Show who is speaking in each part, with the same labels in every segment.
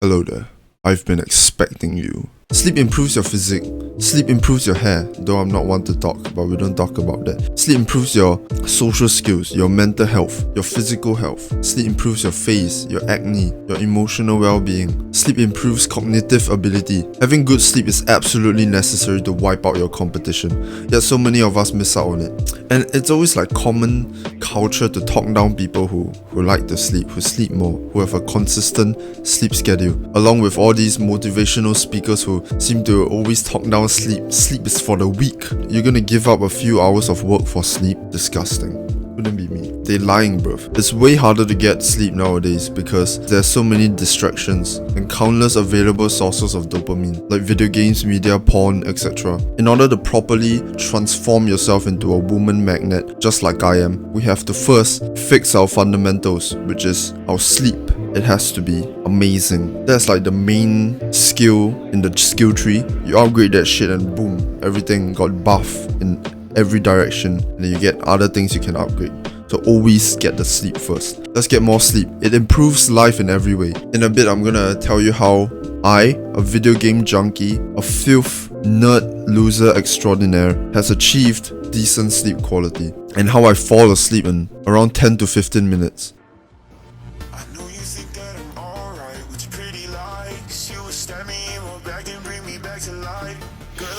Speaker 1: Hello there. I've been expecting you. Sleep improves your physique. Sleep improves your hair, though I'm not one to talk, but we don't talk about that. Sleep improves your social skills, your mental health, your physical health. Sleep improves your face, your acne, your emotional well-being. Sleep improves cognitive ability. Having good sleep is absolutely necessary to wipe out your competition, yet so many of us miss out on it. And it's always like common culture to talk down people who like to sleep, who sleep more, who have a consistent sleep schedule, along with all these motivational speakers who seem to always talk down sleep. Sleep is for the weak. You're gonna give up a few hours of work for sleep? Disgusting. Wouldn't be me. They lying, bruv. It's way harder to get sleep nowadays because there's so many distractions and countless available sources of dopamine, like video games, media, porn, etc. In order to properly transform yourself into a woman magnet, just like I am, we have to first fix our fundamentals, which is our sleep. It has to be amazing. That's like the main skill in the skill tree. You upgrade that shit and boom, everything got buff in every direction, and then you get other things you can upgrade. So always get the sleep first. Let's get more sleep. It improves life in every way. In a bit, I'm gonna tell you how I, a video game junkie, a filth nerd loser extraordinaire, has achieved decent sleep quality, and how I fall asleep in around 10 to 15 minutes.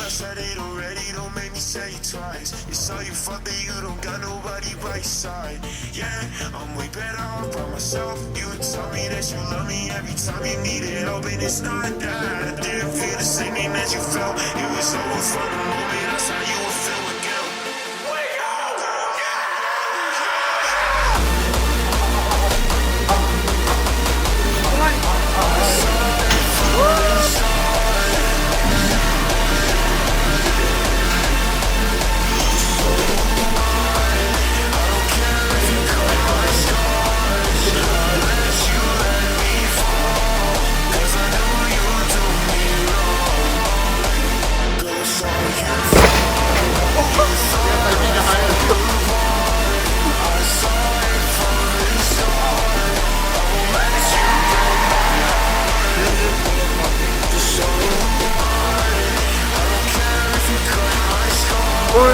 Speaker 2: Said it already, don't make me say it twice. It's all you fucker, you don't got nobody right side. Yeah, I'm way better off by myself. You would tell me that you love me every time you needed help, and it's not that I didn't feel the same thing that you felt. It was over for the moment, that's how you would feel again. Wake up!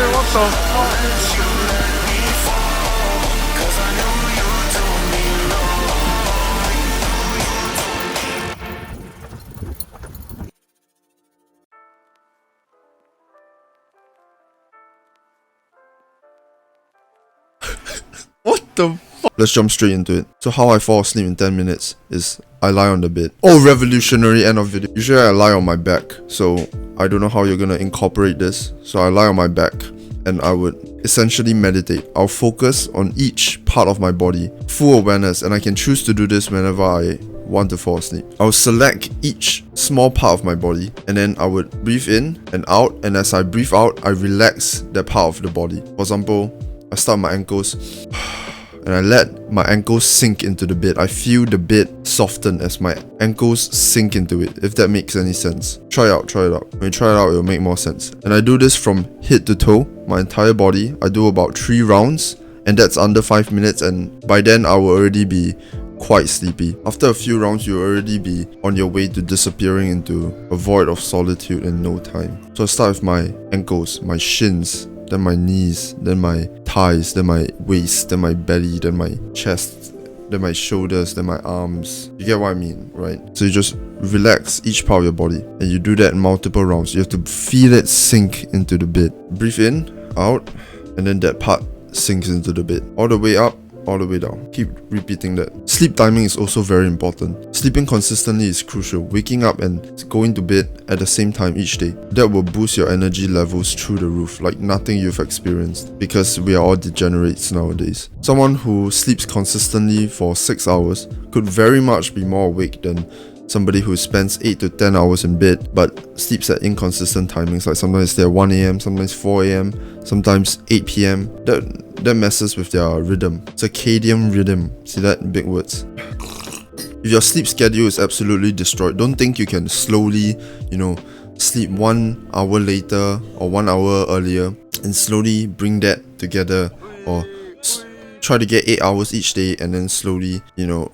Speaker 3: What the fuck?
Speaker 1: What the fuck? Let's jump straight into it. So how I fall asleep in 10 minutes is I lie on the bed. Oh, revolutionary end of video. Usually I lie on my back, so I don't know how you're gonna incorporate this. So I lie on my back and I would essentially meditate. I'll focus on each part of my body, full awareness, and I can choose to do this whenever I want to fall asleep. I'll select each small part of my body and then I would breathe in and out, and as I breathe out, I relax that part of the body. For example, I start my ankles and I let my ankles sink into the bed. I feel the bed soften as my ankles sink into it, if that makes any sense. Try it out. When you try it out, it'll make more sense. And I do this from head to toe, my entire body. I do about 3 rounds, and that's under 5 minutes, and by then I will already be quite sleepy. After a few rounds, you'll already be on your way to disappearing into a void of solitude in no time. So I start with my ankles, my shins, then my knees, then my thighs, then my waist, then my belly, then my chest, then my shoulders, then my arms. You get what I mean, right? So you just relax each part of your body, and you do that in multiple rounds. You have to feel it sink into the bed. Breathe in, out, and then that part sinks into the bed. All the way up, all the way down. Keep repeating that. Sleep timing is also very important. Sleeping consistently is crucial. Waking up and going to bed at the same time each day, that will boost your energy levels through the roof like nothing you've experienced, because we are all degenerates nowadays. Someone who sleeps consistently for 6 hours could very much be more awake than somebody who spends 8 to 10 hours in bed but sleeps at inconsistent timings, like sometimes they're 1 a.m, sometimes 4 a.m, sometimes 8 p.m. That messes with their rhythm. Circadian rhythm. See that? Big words. If your sleep schedule is absolutely destroyed, don't think you can slowly, sleep 1 hour later or 1 hour earlier and slowly bring that together, or try to get 8 hours each day and then slowly,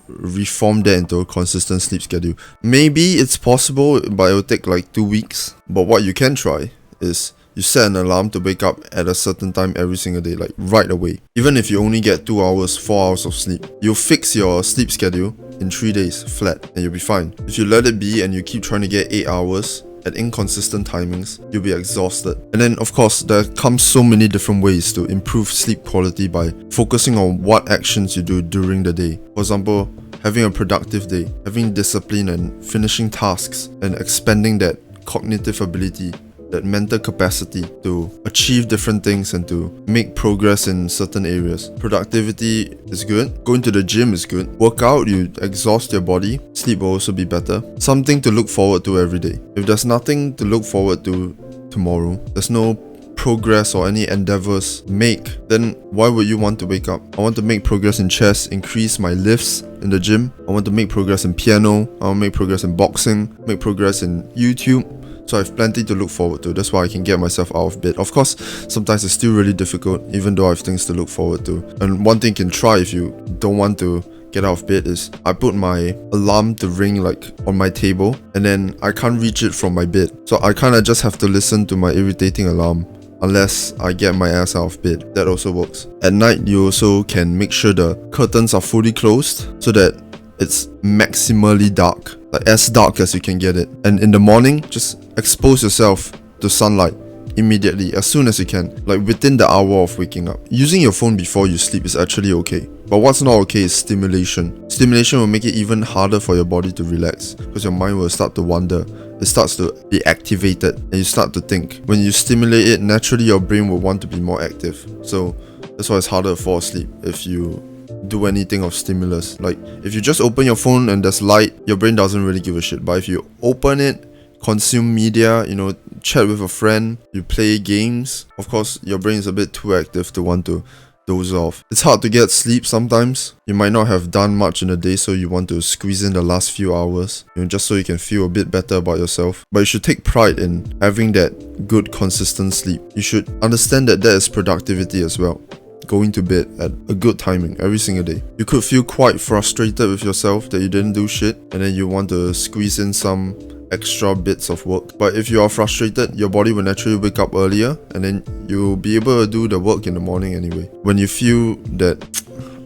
Speaker 1: reform that into a consistent sleep schedule. Maybe it's possible, but it will take like 2 weeks. But what you can try is you set an alarm to wake up at a certain time every single day, like right away. Even if you only get 2 hours, 4 hours of sleep, you'll fix your sleep schedule in 3 days flat and you'll be fine. If you let it be and you keep trying to get 8 hours at inconsistent timings, you'll be exhausted. And then of course, there comes so many different ways to improve sleep quality by focusing on what actions you do during the day. For example, having a productive day, having discipline and finishing tasks and expanding that cognitive ability, that mental capacity to achieve different things and to make progress in certain areas. Productivity is good. Going to the gym is good. Work out, you exhaust your body. Sleep will also be better. Something to look forward to every day. If there's nothing to look forward to tomorrow, there's no progress or any endeavors make, then why would you want to wake up? I want to make progress in chess, increase my lifts in the gym. I want to make progress in piano. I want to make progress in boxing, make progress in YouTube. So I have plenty to look forward to. That's why I can get myself out of bed. Of course, sometimes it's still really difficult, even though I have things to look forward to. And one thing you can try if you don't want to get out of bed is I put my alarm to ring like on my table, and then I can't reach it from my bed. So I kind of just have to listen to my irritating alarm unless I get my ass out of bed. That also works. At night, you also can make sure the curtains are fully closed so that it's maximally dark, like as dark as you can get it. And in the morning, just expose yourself to sunlight immediately, as soon as you can, like within the hour of waking up. Using your phone before you sleep is actually okay, but what's not okay is stimulation. Stimulation will make it even harder for your body to relax because your mind will start to wander. It starts to be activated and you start to think. When you stimulate it, naturally your brain will want to be more active. So that's why it's harder to fall asleep if you do anything of stimulus. Like if you just open your phone and there's light, your brain doesn't really give a shit. But if you open it, consume media, chat with a friend, you play games, of course your brain is a bit too active to want to doze off. It's hard to get sleep sometimes. You might not have done much in a day, so you want to squeeze in the last few hours, just so you can feel a bit better about yourself. But you should take pride in having that good consistent sleep. You should understand that is productivity as well. Going to bed at a good timing every single day. You could feel quite frustrated with yourself that you didn't do shit, and then you want to squeeze in some extra bits of work. But if you are frustrated, your body will naturally wake up earlier, and then you'll be able to do the work in the morning anyway. When you feel that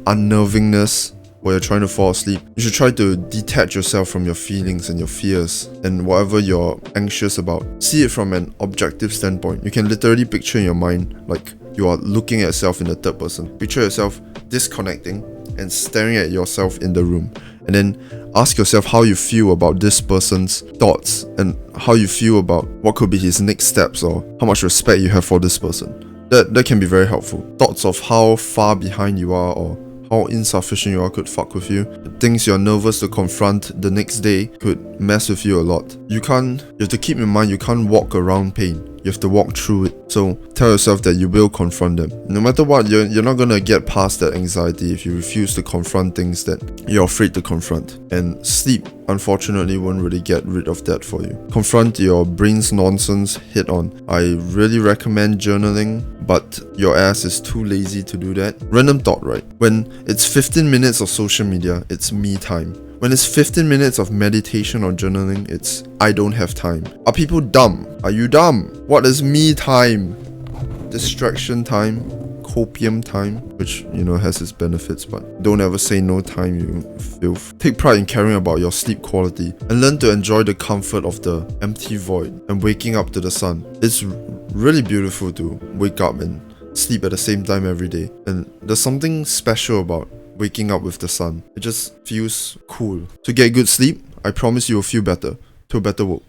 Speaker 1: unnervingness while you're trying to fall asleep, you should try to detach yourself from your feelings and your fears and whatever you're anxious about. See it from an objective standpoint. You can literally picture in your mind like you are looking at yourself in the third person. Picture yourself disconnecting and staring at yourself in the room. And then ask yourself how you feel about this person's thoughts and how you feel about what could be his next steps or how much respect you have for this person. That can be very helpful. Thoughts of how far behind you are or how insufficient you are could fuck with you. Things you're nervous to confront the next day could mess with you a lot. You have to keep in mind you can't walk around pain. You have to walk through it. So tell yourself that you will confront them. No matter what, you're not gonna get past that anxiety if you refuse to confront things that you're afraid to confront. And sleep, unfortunately, won't really get rid of that for you. Confront your brain's nonsense head on. I really recommend journaling, but your ass is too lazy to do that. Random thought, right? When it's 15 minutes of social media, it's me time. When it's 15 minutes of meditation or journaling, it's I don't have time. Are people dumb? Are you dumb? What is me time? Distraction time, copium time, which has its benefits, but don't ever say no time, you filth. Take pride in caring about your sleep quality and learn to enjoy the comfort of the empty void and waking up to the sun. It's really beautiful to wake up and sleep at the same time every day, and there's something special about waking up with the sun. It just feels cool. To get good sleep, I promise you will feel better. To a better world.